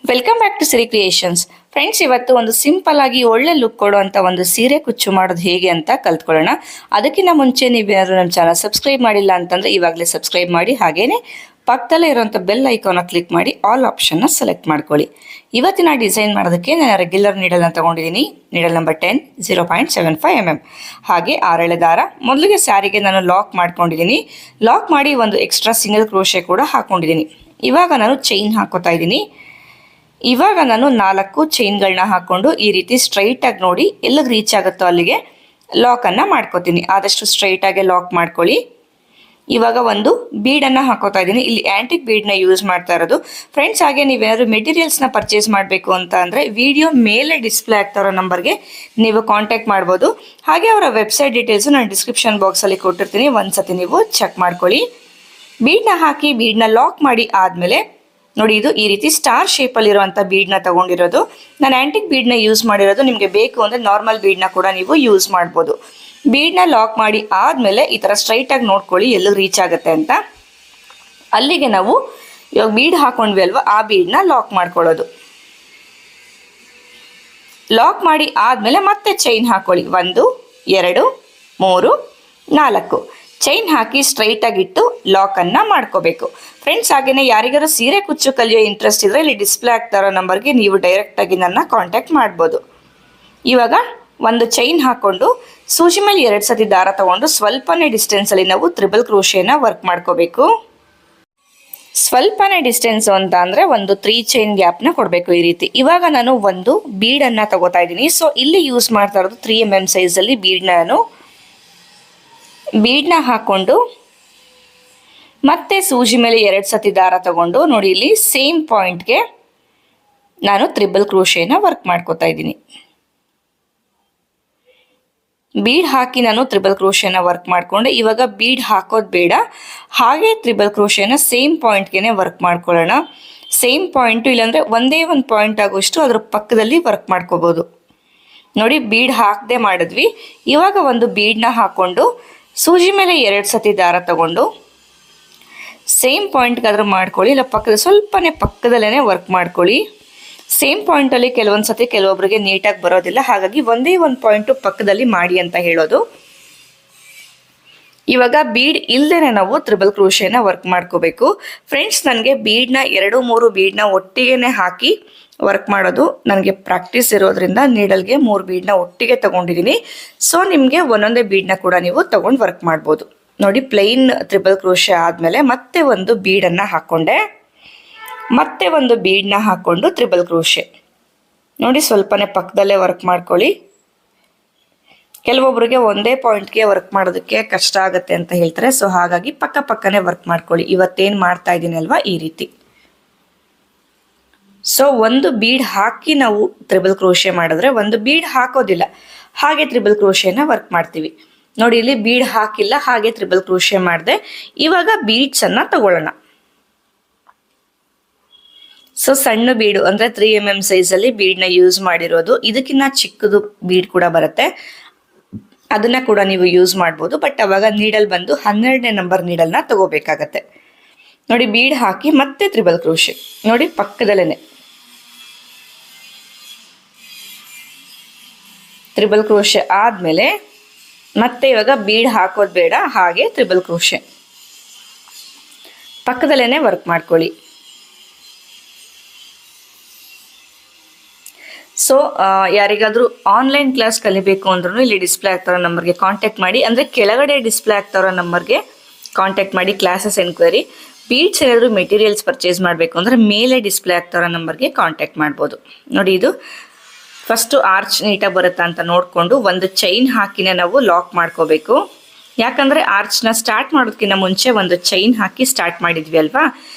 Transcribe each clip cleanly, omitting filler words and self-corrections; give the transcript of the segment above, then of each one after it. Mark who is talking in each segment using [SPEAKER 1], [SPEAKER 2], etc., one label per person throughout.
[SPEAKER 1] Welcome back to Siri creations. Friends, ಇವತ್ತು ಒಂದು simple ಆಗಿ ಒಳ್ಳೆ ಲುಕ್ ಕೊಡುವಂಥ ಒಂದು ಸೀರೆ ಕುಚ್ಚು ಮಾಡೋದು ಹೇಗೆ ಅಂತ ಕಲ್ತ್ಕೊಳ್ಳೋಣ. ಅದಕ್ಕಿಂತ ಮುಂಚೆ ನೀವೇನಾದ್ರು ನಮ್ಮ ಚಾನಲ್ ಸಬ್ಸ್ಕ್ರೈಬ್ ಮಾಡಿಲ್ಲ ಅಂತಂದರೆ ಇವಾಗಲೇ ಸಬ್ಸ್ಕ್ರೈಬ್ ಮಾಡಿ, ಹಾಗೇನೆ ಪಕ್ಕದಲ್ಲೇ ಇರುವಂಥ ಬೆಲ್ ಐಕಾನ ಕ್ಲಿಕ್ ಮಾಡಿ ಆಲ್ ಆಪ್ಷನ್ನ ಸೆಲೆಕ್ಟ್ ಮಾಡ್ಕೊಳ್ಳಿ. ಇವತ್ತಿನ ಡಿಸೈನ್ ಮಾಡೋದಕ್ಕೆ ನಾನು ರೆಗ್ಯುಲರ್ ನೀಡಲ್ನ ತೊಗೊಂಡಿದ್ದೀನಿ. Needle number 10 0.75 mm. ಹಾಗೆ 6 ಎಳೆ ದಾರ. ಮೊದಲಿಗೆ ಸ್ಯಾರಿಗೆ ನಾನು ಲಾಕ್ ಮಾಡ್ಕೊಂಡಿದ್ದೀನಿ. ಲಾಕ್ ಮಾಡಿ ಒಂದು ಎಕ್ಸ್ಟ್ರಾ ಸಿಂಗಲ್ ಕ್ರೋಶೆ ಕೂಡ ಹಾಕ್ಕೊಂಡಿದ್ದೀನಿ. ಇವಾಗ ನಾನು ಚೈನ್ ಹಾಕೋತಾ ಇದ್ದೀನಿ. ಇವಾಗ ನಾನು 4 ಚೈನ್ಗಳನ್ನ ಹಾಕ್ಕೊಂಡು ಈ ರೀತಿ ಸ್ಟ್ರೈಟಾಗಿ ನೋಡಿ ಎಲ್ಲಿಗೆ ರೀಚ್ ಆಗುತ್ತೋ ಅಲ್ಲಿಗೆ ಲಾಕನ್ನು ಮಾಡ್ಕೋತೀನಿ. ಆದಷ್ಟು ಸ್ಟ್ರೈಟಾಗೆ ಲಾಕ್ ಮಾಡ್ಕೊಳ್ಳಿ. ಇವಾಗ ಒಂದು ಬೀಡನ್ನು ಹಾಕೋತಾ ಇದ್ದೀನಿ. ಇಲ್ಲಿ ಆ್ಯಂಟಿಕ್ ಬೀಡನ್ನ ಯೂಸ್ ಮಾಡ್ತಾ ಇರೋದು. ಫ್ರೆಂಡ್ಸ್, ಹಾಗೆ ನೀವೇನಾದ್ರು ಮೆಟೀರಿಯಲ್ಸ್ನ ಪರ್ಚೇಸ್ ಮಾಡಬೇಕು ಅಂತ ಅಂದರೆ ವಿಡಿಯೋ ಮೇಲೆ ಡಿಸ್ಪ್ಲೇ ಆಗ್ತಾ ಇರೋ ನಂಬರ್ಗೆ ನೀವು ಕಾಂಟ್ಯಾಕ್ಟ್ ಮಾಡ್ಬೋದು. ಹಾಗೆ ಅವರ ವೆಬ್ಸೈಟ್ ಡೀಟೇಲ್ಸು ನಾನು ಡಿಸ್ಕ್ರಿಪ್ಷನ್ ಬಾಕ್ಸಲ್ಲಿ ಕೊಟ್ಟಿರ್ತೀನಿ, ಒಂದ್ಸತಿ ನೀವು ಚೆಕ್ ಮಾಡ್ಕೊಳ್ಳಿ. ಬೀಡನ್ನ ಹಾಕಿ ಬೀಡನ್ನ ಲಾಕ್ ಮಾಡಿ ಆದಮೇಲೆ ನೋಡಿ, ಇದು ಈ ರೀತಿ ಸ್ಟಾರ್ ಶೇಪಲ್ಲಿರುವಂಥ ಬೀಡನ್ನ ತಗೊಂಡಿರೋದು. ನಾನು ಆ್ಯಂಟಿಕ್ ಬೀಡನ್ನ ಯೂಸ್ ಮಾಡಿರೋದು. ನಿಮಗೆ ಬೇಕು ಅಂದರೆ ನಾರ್ಮಲ್ ಬೀಡನ್ನ ಕೂಡ ನೀವು ಯೂಸ್ ಮಾಡ್ಬೋದು. ಬೀಡನ್ನ ಲಾಕ್ ಮಾಡಿ ಆದಮೇಲೆ ಈ ಥರ ಸ್ಟ್ರೈಟಾಗಿ ನೋಡ್ಕೊಳ್ಳಿ ಎಲ್ಲಿಗೆ ರೀಚ್ ಆಗುತ್ತೆ ಅಂತ. ಅಲ್ಲಿಗೆ ನಾವು ಇವಾಗ ಬೀಡ್ ಹಾಕೊಂಡ್ವಿ ಅಲ್ವಾ, ಆ ಬೀಡನ್ನ ಲಾಕ್ ಮಾಡ್ಕೊಳ್ಳೋದು. ಲಾಕ್ ಮಾಡಿ ಆದಮೇಲೆ ಮತ್ತೆ ಚೈನ್ ಹಾಕೊಳ್ಳಿ. 1 2 3 4 ಚೈನ್ ಹಾಕಿ ಸ್ಟ್ರೈಟಾಗಿಟ್ಟು ಲಾಕನ್ನು ಮಾಡ್ಕೋಬೇಕು. ಫ್ರೆಂಡ್ಸ್, ಹಾಗೆಯೇ ಯಾರಿಗಾರು ಸೀರೆ ಕುಚ್ಚು ಕಲಿಯೋ ಇಂಟ್ರೆಸ್ಟ್ ಇದ್ದರೆ ಇಲ್ಲಿ ಡಿಸ್ಪ್ಲೇ ಆಗ್ತಾ ಇರೋ ನಂಬರ್ಗೆ ನೀವು ಡೈರೆಕ್ಟಾಗಿ ನನ್ನ ಕಾಂಟ್ಯಾಕ್ಟ್ ಮಾಡ್ಬೋದು. ಇವಾಗ ಒಂದು ಚೈನ್ ಹಾಕ್ಕೊಂಡು ಸೂಜಿ ಮೇಲೆ 2 ಸತಿ ದಾರ ತೊಗೊಂಡು ಸ್ವಲ್ಪನೇ ಡಿಸ್ಟೆನ್ಸಲ್ಲಿ ನಾವು ತ್ರಿಬಲ್ ಕ್ರೋಶೇನ ವರ್ಕ್ ಮಾಡ್ಕೋಬೇಕು. ಸ್ವಲ್ಪನೇ ಡಿಸ್ಟೆನ್ಸು ಅಂತ ಅಂದರೆ ಒಂದು 3 ಚೈನ್ ಗ್ಯಾಪ್ನ ಕೊಡಬೇಕು ಈ ರೀತಿ. ಇವಾಗ ನಾನು ಒಂದು ಬೀಡನ್ನು ತಗೋತಾ ಇದ್ದೀನಿ. ಸೊ ಇಲ್ಲಿ ಯೂಸ್ ಮಾಡ್ತಾ ಇರೋದು 3 mm ಸೈಜಲ್ಲಿ ಬೀಡನ್ನ ಹಾಕ್ಕೊಂಡು ಮತ್ತೆ ಸೂಜಿ ಮೇಲೆ 2 ಸತಿ ದಾರ ತಗೊಂಡು ನೋಡಿ ಇಲ್ಲಿ ಸೇಮ್ ಪಾಯಿಂಟ್ಗೆ ನಾನು ತ್ರಿಬಲ್ ಕ್ರೋಶೇನ ವರ್ಕ್ ಮಾಡ್ಕೋತಾ ಇದ್ದೀನಿ. ಬೀಡ್ ಹಾಕಿ ನಾನು ತ್ರಿಬಲ್ ಕ್ರೋಶೇನ ವರ್ಕ್ ಮಾಡಿಕೊಂಡೆ. ಇವಾಗ ಬೀಡ್ ಹಾಕೋದು ಬೇಡ, ಹಾಗೆ ತ್ರಿಬಲ್ ಕ್ರೋಶೇನ ಸೇಮ್ ಪಾಯಿಂಟ್ಗೆ ವರ್ಕ್ ಮಾಡ್ಕೊಳ್ಳೋಣ. ಸೇಮ್ ಪಾಯಿಂಟು ಇಲ್ಲಾಂದರೆ ಒಂದೇ ಒಂದು ಪಾಯಿಂಟ್ ಆಗೋಷ್ಟು ಅದರ ಪಕ್ಕದಲ್ಲಿ ವರ್ಕ್ ಮಾಡ್ಕೋಬೋದು. ನೋಡಿ, ಬೀಡ್ ಹಾಕದೆ ಮಾಡಿದ್ವಿ. ಇವಾಗ ಒಂದು ಬೀಡನ್ನ ಹಾಕ್ಕೊಂಡು ಸೂಜಿ ಮೇಲೆ 2 ಸತಿ ದಾರ ತಗೊಂಡು ಸೇಮ್ ಪಾಯಿಂಟ್ಗಾದ್ರೂ ಮಾಡ್ಕೊಳ್ಳಿ, ಇಲ್ಲ ಸ್ವಲ್ಪನೇ ಪಕ್ಕದಲ್ಲೇ ವರ್ಕ್ ಮಾಡ್ಕೊಳ್ಳಿ. ಸೇಮ್ ಪಾಯಿಂಟಲ್ಲಿ ಕೆಲವೊಂದು ಸತಿ ಕೆಲವೊಬ್ಬರಿಗೆ ನೀಟಾಗಿ ಬರೋದಿಲ್ಲ, ಹಾಗಾಗಿ ಒಂದೇ ಒಂದು ಪಾಯಿಂಟು ಪಕ್ಕದಲ್ಲಿ ಮಾಡಿ ಅಂತ ಹೇಳೋದು. ಇವಾಗ ಬೀಡ್ ಇಲ್ಲದೇ ನಾವು ತ್ರಿಬಲ್ ಕ್ರೋಶೇನ ವರ್ಕ್ ಮಾಡ್ಕೋಬೇಕು. ಫ್ರೆಂಡ್ಸ್, ನನಗೆ ಬೀಡನ್ನ 2-3 ಬೀಡನ್ನ ಒಟ್ಟಿಗೆ ಹಾಕಿ ವರ್ಕ್ ಮಾಡೋದು ನನಗೆ ಪ್ರಾಕ್ಟೀಸ್ ಇರೋದ್ರಿಂದ ನೀಡಲ್ಗೆ 3 ಬೀಡನ್ನ ಒಟ್ಟಿಗೆ ತೊಗೊಂಡಿದ್ದೀನಿ. ಸೊ ನಿಮಗೆ ಒಂದೊಂದೇ ಬೀಡನ್ನ ಕೂಡ ನೀವು ತೊಗೊಂಡು ವರ್ಕ್ ಮಾಡ್ಬೋದು. ನೋಡಿ, ಪ್ಲೈನ್ ತ್ರಿಬಲ್ ಕ್ರೋಶೆ ಆದಮೇಲೆ ಮತ್ತೆ ಒಂದು ಬೀಡನ್ನು ಹಾಕ್ಕೊಂಡೆ, ಮತ್ತೆ ಒಂದು ಬೀಡನ್ನ ಹಾಕ್ಕೊಂಡು ತ್ರಿಬಲ್ ಕ್ರೋಶೆ. ನೋಡಿ, ಸ್ವಲ್ಪನೇ ಪಕ್ಕದಲ್ಲೇ ವರ್ಕ್ ಮಾಡ್ಕೊಳ್ಳಿ. ಕೆಲವೊಬ್ಬರಿಗೆ ಒಂದೇ ಪಾಯಿಂಟ್ಗೆ ವರ್ಕ್ ಮಾಡೋದಕ್ಕೆ ಕಷ್ಟ ಆಗುತ್ತೆ ಅಂತ ಹೇಳ್ತಾರೆ. ಸೊ ಹಾಗಾಗಿ ಪಕ್ಕನೇ ವರ್ಕ್ ಮಾಡ್ಕೊಳ್ಳಿ. ಇವತ್ತೇನು ಮಾಡ್ತಾ ಇದ್ದೀನಿ ಅಲ್ವಾ, ಈ ರೀತಿ. ಸೊ ಒಂದು ಬೀಡ್ ಹಾಕಿ ನಾವು ತ್ರಿಬಲ್ ಕ್ರೋಶೆ ಮಾಡಿದ್ರೆ, ಒಂದು ಬೀಡ್ ಹಾಕೋದಿಲ್ಲ, ಹಾಗೆ ತ್ರಿಬಲ್ ಕ್ರೋಶೆನ ವರ್ಕ್ ಮಾಡ್ತೀವಿ. ನೋಡಿ, ಇಲ್ಲಿ ಬೀಡ್ ಹಾಕಿಲ್ಲ, ಹಾಗೆ ತ್ರಿಬಲ್ ಕ್ರೋಶೆ ಮಾಡಿದೆ. ಇವಾಗ ಬೀಡ್ಸ್ ಅನ್ನ ತಗೊಳ್ಳೋಣ. ಸೊ ಸಣ್ಣ ಬೀಡು ಅಂದರೆ 3 mm ಸೈಜಲ್ಲಿ ಬೀಡ್ನ ಯೂಸ್ ಮಾಡಿರೋದು. ಇದಕ್ಕಿಂತ ಚಿಕ್ಕದು ಬೀಡ್ ಕೂಡ ಬರುತ್ತೆ, ಅದನ್ನ ಕೂಡ ನೀವು ಯೂಸ್ ಮಾಡ್ಬೋದು. ಬಟ್ ಅವಾಗ ನೀಡಲ್ ಬಂದು 12ನೇ ನಂಬರ್ ನೀಡಲ್ನ ತಗೋಬೇಕಾಗತ್ತೆ. ನೋಡಿ, ಬೀಡ್ ಹಾಕಿ ಮತ್ತೆ ತ್ರಿಬಲ್ ಕ್ರೋಶೆ. ನೋಡಿ, ಪಕ್ಕದಲ್ಲೇ ತ್ರಿಬಲ್ ಕ್ರೋಶೆ ಆದಮೇಲೆ ಮತ್ತೆ ಇವಾಗ ಬೀಡ್ ಹಾಕೋದು ಬೇಡ, ಹಾಗೆ ತ್ರಿಬಲ್ ಕ್ರೋಶೆ ಪಕ್ಕದಲ್ಲೇ ವರ್ಕ್ ಮಾಡ್ಕೊಳ್ಳಿ. ಸೊ ಯಾರಿಗಾದ್ರೂ ಆನ್ಲೈನ್ ಕ್ಲಾಸ್ ಕಲಿಬೇಕು ಅಂದ್ರೂ ಇಲ್ಲಿ ಡಿಸ್ಪ್ಲೇ ಆಗ್ತಾರೋ ನಂಬರ್ಗೆ ಕಾಂಟ್ಯಾಕ್ಟ್ ಮಾಡಿ, ಅಂದರೆ ಕೆಳಗಡೆ ಡಿಸ್ಪ್ಲೇ ಆಗ್ತಾರೋ ನಂಬರ್ಗೆ ಕಾಂಟ್ಯಾಕ್ಟ್ ಮಾಡಿ. ಕ್ಲಾಸಸ್ ಎನ್ಕ್ವೈರಿ, ಬೀಡ್ಸ್ ಏನಾದರೂ ಮೆಟೀರಿಯಲ್ಸ್ ಪರ್ಚೇಸ್ ಮಾಡಬೇಕು ಅಂದರೆ ಮೇಲೆ ಡಿಸ್ಪ್ಲೇ ಆಗ್ತಾರೋ ನಂಬರ್ಗೆ ಕಾಂಟ್ಯಾಕ್ಟ್ ಮಾಡ್ಬೋದು. ನೋಡಿ, ಇದು ಫಸ್ಟು ಆರ್ಚ್ ನೀಟಾಗಿ ಬರುತ್ತಾ ಅಂತ ನೋಡಿಕೊಂಡು ಒಂದು ಚೈನ್ ಹಾಕಿನೇ ನಾವು ಲಾಕ್ ಮಾಡ್ಕೋಬೇಕು. ಯಾಕಂದರೆ ಆರ್ಚ್ನ ಸ್ಟಾರ್ಟ್ ಮಾಡೋದಕ್ಕಿಂತ ಮುಂಚೆ ಒಂದು ಚೈನ್ ಹಾಕಿ ಸ್ಟಾರ್ಟ್ ಮಾಡಿದ್ವಿ ಅಲ್ವಾ.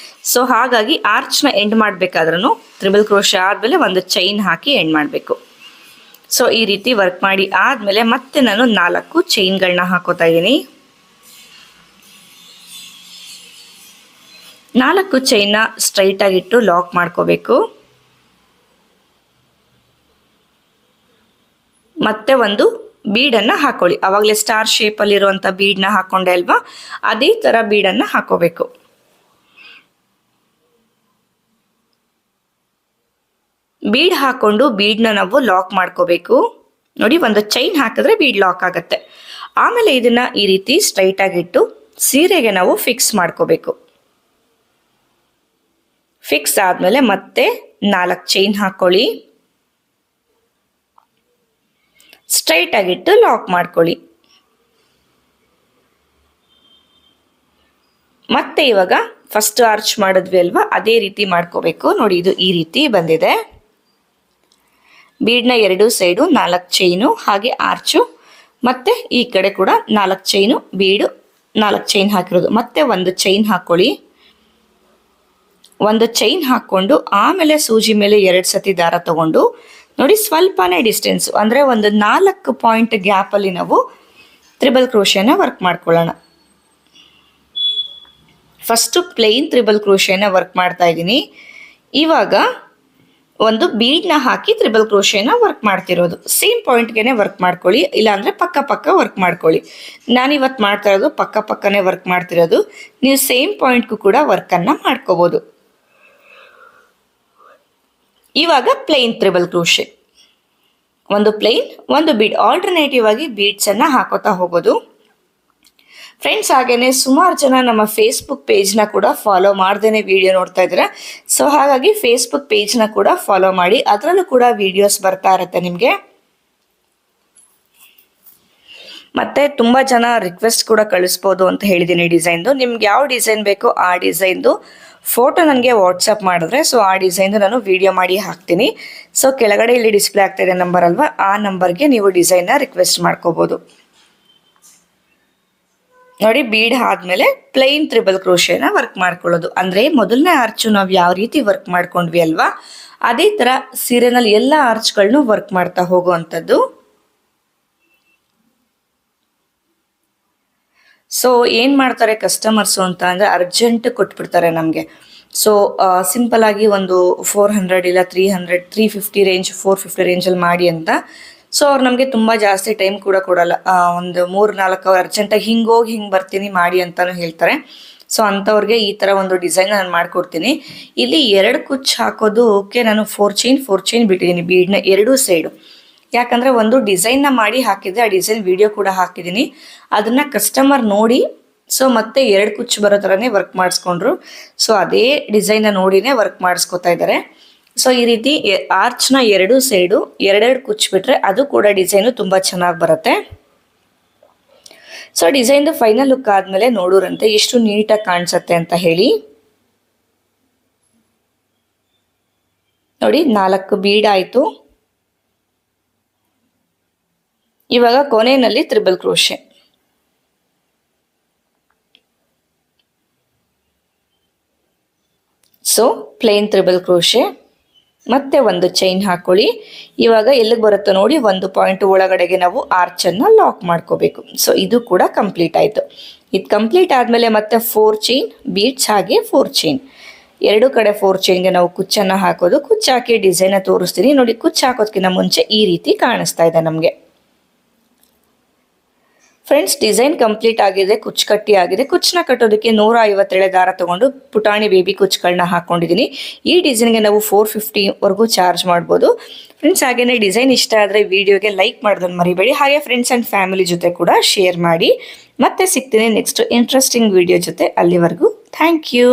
[SPEAKER 1] ಸೊ ಹಾಗಾಗಿ ಆರ್ಚ್ನ ಎಂಡ್ ಮಾಡಬೇಕಾದ್ರೂ ತ್ರಿಬಲ್ ಕ್ರೋಶೆ ಆದಮೇಲೆ ಒಂದು ಚೈನ್ ಹಾಕಿ ಎಂಡ್ ಮಾಡಬೇಕು. ಸೊ ಈ ರೀತಿ ವರ್ಕ್ ಮಾಡಿ ಆದಮೇಲೆ ಮತ್ತೆ ನಾನು 4 ಚೈನ್ಗಳನ್ನ ಹಾಕೋತಾ ಇದ್ದೀನಿ. 4 ಚೈನ್ನ ಸ್ಟ್ರೈಟಾಗಿಟ್ಟು ಲಾಕ್ ಮಾಡ್ಕೋಬೇಕು. ಮತ್ತೆ ಒಂದು ಬೀಡನ್ನು ಹಾಕೊಳ್ಳಿ. ಆವಾಗಲೇ ಸ್ಟಾರ್ ಶೇಪಲ್ಲಿರುವಂಥ ಬೀಡನ್ನ ಹಾಕ್ಕೊಂಡೆ ಅಲ್ವಾ, ಅದೇ ಥರ ಬೀಡನ್ನು ಹಾಕೋಬೇಕು. ಬೀಡ್ ಹಾಕೊಂಡು ಬೀಡ್ನ ನಾವು ಲಾಕ್ ಮಾಡ್ಕೋಬೇಕು. ನೋಡಿ, ಒಂದು ಚೈನ್ ಹಾಕಿದ್ರೆ ಬೀಡ್ ಲಾಕ್ ಆಗುತ್ತೆ. ಆಮೇಲೆ ಇದನ್ನ ಈ ರೀತಿ ಸ್ಟ್ರೈಟ್ ಆಗಿಟ್ಟು ಸೀರೆಗೆ ನಾವು ಫಿಕ್ಸ್ ಮಾಡ್ಕೋಬೇಕು. ಫಿಕ್ಸ್ ಆದ್ಮೇಲೆ ಮತ್ತೆ 4 ಚೈನ್ ಹಾಕೊಳ್ಳಿ, ಸ್ಟ್ರೈಟ್ ಆಗಿಟ್ಟು ಲಾಕ್ ಮಾಡ್ಕೊಳ್ಳಿ. ಮತ್ತೆ ಇವಾಗ ಫಸ್ಟ್ ಆರ್ಚ್ ಮಾಡಿದ್ವಿ ಅಲ್ವಾ, ಅದೇ ರೀತಿ ಮಾಡ್ಕೋಬೇಕು. ನೋಡಿ, ಇದು ಈ ರೀತಿ ಬಂದಿದೆ. ಬೀಡ್ನ 2 ಸೈಡು 4 ಚೈನು, ಹಾಗೆ ಆರ್ಚು, ಮತ್ತೆ ಈ ಕಡೆ ಕೂಡ 4 ಚೈನು, ಬೀಡು 4 ಚೈನ್ ಹಾಕಿರೋದು. ಮತ್ತೆ ಒಂದು ಚೈನ್ ಹಾಕೊಳ್ಳಿ. ಒಂದು ಚೈನ್ ಹಾಕೊಂಡು ಆಮೇಲೆ ಸೂಜಿ ಮೇಲೆ 2 ಸತಿ ದಾರ ತಗೊಂಡು ನೋಡಿ ಸ್ವಲ್ಪನೇ ಡಿಸ್ಟೆನ್ಸ್ ಅಂದ್ರೆ ಒಂದು 4 ಪಾಯಿಂಟ್ ಗ್ಯಾಪ್ ಅಲ್ಲಿ ನಾವು ತ್ರಿಬಲ್ ಕ್ರೋಶೆನ ವರ್ಕ್ ಮಾಡ್ಕೊಳ್ಳೋಣ. ಫಸ್ಟ್ ಪ್ಲೇನ್ ತ್ರಿಬಲ್ ಕ್ರೋಶೆನ ವರ್ಕ್ ಮಾಡ್ತಾ ಇದ್ದೀನಿ. ಇವಾಗ ಒಂದು ಬೀಡ್ನ ಹಾಕಿ ತ್ರಿಬಲ್ ಕ್ರೋಶೆನ ವರ್ಕ್ ಮಾಡ್ತಿರೋದು. ಸೇಮ್ ಪಾಯಿಂಟ್ಗೆನೆ ವರ್ಕ್ ಮಾಡ್ಕೊಳ್ಳಿ, ಇಲ್ಲಾಂದ್ರೆ ಪಕ್ಕ ಪಕ್ಕ ವರ್ಕ್ ಮಾಡ್ಕೊಳ್ಳಿ. ನಾನಿವತ್ತು ಮಾಡ್ತಾ ಇರೋದು ಪಕ್ಕ ಪಕ್ಕನೇ ವರ್ಕ್ ಮಾಡ್ತಿರೋದು. ನೀವು ಸೇಮ್ ಪಾಯಿಂಟ್ಗೂ ಕೂಡ ವರ್ಕನ್ನು ಮಾಡ್ಕೋಬೋದು. ಇವಾಗ ಪ್ಲೇನ್ ತ್ರಿಬಲ್ ಕ್ರೋಶೆ, ಒಂದು ಪ್ಲೇನ್ ಒಂದು ಬೀಡ್, ಆಲ್ಟರ್ನೇಟಿವ್ ಆಗಿ ಬೀಡ್ಸನ್ನು ಹಾಕೋತಾ ಹೋಗೋದು. ಫ್ರೆಂಡ್ಸ್, ಹಾಗೇನೆ ಸುಮಾರು ಜನ ನಮ್ಮ ಫೇಸ್ಬುಕ್ ಪೇಜ್ನ ಕೂಡ ಫಾಲೋ ಮಾಡ್ದೇನೆ ವಿಡಿಯೋ ನೋಡ್ತಾ ಇದ್ದೀರಾ. ಸೊ ಹಾಗಾಗಿ ಫೇಸ್ಬುಕ್ ಪೇಜ್ನ ಕೂಡ ಫಾಲೋ ಮಾಡಿ, ಅದರಲ್ಲೂ ಕೂಡ ವಿಡಿಯೋಸ್ ಬರ್ತಾ ಇರುತ್ತೆ ನಿಮಗೆ. ಮತ್ತೆ ತುಂಬ ಜನ ರಿಕ್ವೆಸ್ಟ್ ಕೂಡ ಕಳಿಸ್ಬೋದು ಅಂತ ಹೇಳಿದ್ದೀನಿ ಡಿಸೈನ್ದು. ನಿಮ್ಗೆ ಯಾವ ಡಿಸೈನ್ ಬೇಕೋ ಆ ಡಿಸೈನ್ದು ಫೋಟೋ ನನಗೆ ವಾಟ್ಸಪ್ ಮಾಡಿದ್ರೆ ಸೊ ಆ ಡಿಸೈನ್ದು ನಾನು ವಿಡಿಯೋ ಮಾಡಿ ಹಾಕ್ತೀನಿ. ಸೊ ಕೆಳಗಡೆ ಇಲ್ಲಿ ಡಿಸ್ಪ್ಲೇ ಆಗ್ತಾ ಇದೆ ನಂಬರ್ ಅಲ್ವಾ, ಆ ನಂಬರ್ಗೆ ನೀವು ಡಿಸೈನ್ನ ರಿಕ್ವೆಸ್ಟ್ ಮಾಡ್ಕೋಬೋದು. ನೋಡಿ, ಬೀಡ್ ಆದ್ಮೇಲೆ ಪ್ಲೈನ್ ತ್ರಿಬಲ್ ಕ್ರೋಶೆನ ವರ್ಕ್ ಮಾಡ್ಕೊಳ್ಳೋದು. ಅಂದ್ರೆ ಮೊದಲನೇ ಆರ್ಚು ನಾವು ಯಾವ ರೀತಿ ವರ್ಕ್ ಮಾಡ್ಕೊಂಡ್ವಿ ಅಲ್ವಾ, ಅದೇ ತರ ಸೀರೆನಲ್ಲಿ ಎಲ್ಲ ಆರ್ಚ್ಗಳನ್ನು ವರ್ಕ್ ಮಾಡ್ತಾ ಹೋಗುವಂಥದ್ದು. ಸೊ ಏನ್ ಮಾಡ್ತಾರೆ ಕಸ್ಟಮರ್ಸು ಅಂತ ಅಂದ್ರೆ ಅರ್ಜೆಂಟ್ ಕೊಟ್ಬಿಡ್ತಾರೆ ನಮಗೆ. ಸೊ ಸಿಂಪಲ್ ಆಗಿ ಒಂದು 400 ಇಲ್ಲ 300 350 ರೇಂಜ್ 450 ರೇಂಜಲ್ಲಿ ಮಾಡಿ ಅಂತ. ಸೊ ಅವ್ರು ನಮಗೆ ತುಂಬ ಜಾಸ್ತಿ ಟೈಮ್ ಕೂಡ ಕೊಡಲ್ಲ. ಒಂದು 3-4 ಅವರ್ ಅರ್ಜೆಂಟಾಗಿ ಹಿಂಗೋಗಿ ಹಿಂಗೆ ಬರ್ತೀನಿ ಮಾಡಿ ಅಂತಾನು ಹೇಳ್ತಾರೆ. ಸೊ ಅಂಥವ್ರಿಗೆ ಈ ಥರ ಒಂದು ಡಿಸೈನ್ ನಾನು ಮಾಡಿಕೊಡ್ತೀನಿ. ಇಲ್ಲಿ 2 ಕುಚ್ಚು ಹಾಕೋದಕ್ಕೆ ನಾನು 4 ಚೈನ್ ಬಿಟ್ಟಿದ್ದೀನಿ ಬೀಡ್ನ 2 ಸೈಡು. ಯಾಕಂದರೆ ಒಂದು ಡಿಸೈನ್ನ ಮಾಡಿ ಹಾಕಿದ್ದೆ, ಆ ಡಿಸೈನ್ ವಿಡಿಯೋ ಕೂಡ ಹಾಕಿದ್ದೀನಿ. ಅದನ್ನು ಕಸ್ಟಮರ್ ನೋಡಿ ಸೊ ಮತ್ತೆ 2 ಕುಚ್ಚು ಬರೋ ಥರನೇ ವರ್ಕ್ ಮಾಡಿಸ್ಕೊಂಡ್ರು. ಸೊ ಅದೇ ಡಿಸೈನ್ನ ನೋಡಿನೇ ವರ್ಕ್ ಮಾಡಿಸ್ಕೊತಾ ಇದ್ದಾರೆ. ಸೊ ಈ ರೀತಿ ಆರ್ಚ್ನ 2 ಸೈಡು 2 ಕುಚ್ಚು ಬಿಟ್ರೆ ಅದು ಕೂಡ ಡಿಸೈನು ತುಂಬ ಚೆನ್ನಾಗಿ ಬರುತ್ತೆ. ಸೊ ಡಿಸೈನ್ದು ಫೈನಲ್ ಲುಕ್ ಆದಮೇಲೆ ನೋಡೋರಂತೆ ಎಷ್ಟು ನೀಟಾಗಿ ಕಾಣಿಸುತ್ತೆ ಅಂತ ಹೇಳಿ. ನೋಡಿ, 4 ಬೀಡ್ ಆಯಿತು. ಇವಾಗ ಕೊನೆಯಲ್ಲಿ triple crochet. So plane triple crochet, ಮತ್ತೆ ಒಂದು ಚೈನ್ ಹಾಕೊಳ್ಳಿ. ಇವಾಗ ಎಲ್ಲಿಗೆ ಬರುತ್ತೋ ನೋಡಿ, 1 ಪಾಯಿಂಟ್ ಒಳಗಡೆಗೆ ನಾವು ಆರ್ಚನ್ನು ಲಾಕ್ ಮಾಡ್ಕೋಬೇಕು. ಸೊ ಇದು ಕೂಡ ಕಂಪ್ಲೀಟ್ ಆಯಿತು. ಇದು ಕಂಪ್ಲೀಟ್ ಆದಮೇಲೆ ಮತ್ತೆ 4 ಚೈನ್ ಬೀಡ್ಸ್, ಹಾಗೆ 4 ಚೈನ್ 2 ಕಡೆ 4 ಚೈನ್ಗೆ ನಾವು ಕುಚ್ಚನ್ನು ಹಾಕೋದು. ಕುಚ್ಚು ಹಾಕಿ ಡಿಸೈನ ತೋರಿಸ್ತೀನಿ ನೋಡಿ. ಕುಚ್ಚು ಹಾಕೋದಕ್ಕಿಂತ ಮುಂಚೆ ಈ ರೀತಿ ಕಾಣಿಸ್ತಾ ಇದೆ ನಮಗೆ. ಫ್ರೆಂಡ್ಸ್, ಡಿಸೈನ್ ಕಂಪ್ಲೀಟ್ ಆಗಿದೆ, ಕುಚ್ಚು ಕಟ್ಟಿ ಆಗಿದೆ. ಕುಚ್ಚನ್ನ ಕಟ್ಟೋದಕ್ಕೆ 157 ದಾರ ತಗೊಂಡು ಪುಟಾಣಿ ಬೇಬಿ ಕುಚ್ಚುಗಳನ್ನ ಹಾಕೊಂಡಿದ್ದೀನಿ. ಈ ಡಿಸೈನ್ಗೆ ನಾವು 450ವರೆಗೂ ಚಾರ್ಜ್ ಮಾಡ್ಬೋದು. ಫ್ರೆಂಡ್ಸ್, ಹಾಗೇನೆ ಡಿಸೈನ್ ಇಷ್ಟ ಆದರೆ ವಿಡಿಯೋಗೆ ಲೈಕ್ ಮಾಡೋದನ್ನು ಮರಿಬೇಡಿ. ಹಾಗೆ ಫ್ರೆಂಡ್ಸ್ ಆ್ಯಂಡ್ ಫ್ಯಾಮಿಲಿ ಜೊತೆ ಕೂಡ ಶೇರ್ ಮಾಡಿ. ಮತ್ತೆ ಸಿಗ್ತೀನಿ ನೆಕ್ಸ್ಟ್ ಇಂಟ್ರೆಸ್ಟಿಂಗ್ ವಿಡಿಯೋ ಜೊತೆ. ಅಲ್ಲಿವರೆಗೂ ಥ್ಯಾಂಕ್ ಯು.